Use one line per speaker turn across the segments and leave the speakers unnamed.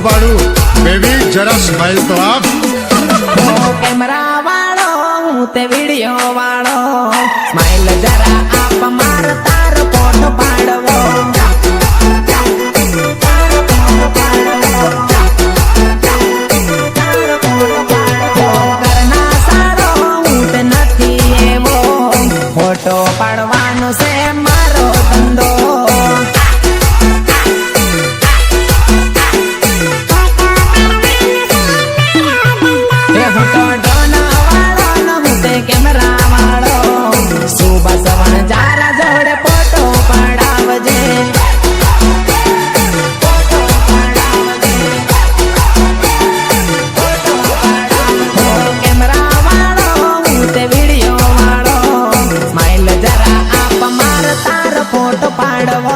પાડું બેબી જરા સ્માઈલ તો આપ
કેમેરા વાળો હું તે વિડિયો વાળો સ્માઈલ જરા આપ માર તાર ફોટો પાડવો કરના સારો હું તે નથી એવો ફોટો પાડવાનો છે મારો ધંધો ફોટો પાડવો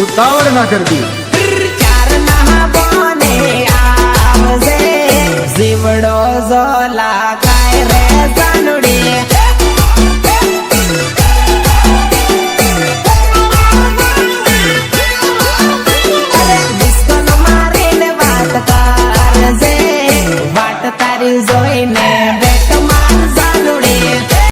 ઉતાવળ ના કરતી
ચાર ના બોને આવજે જીવડો ઝોલા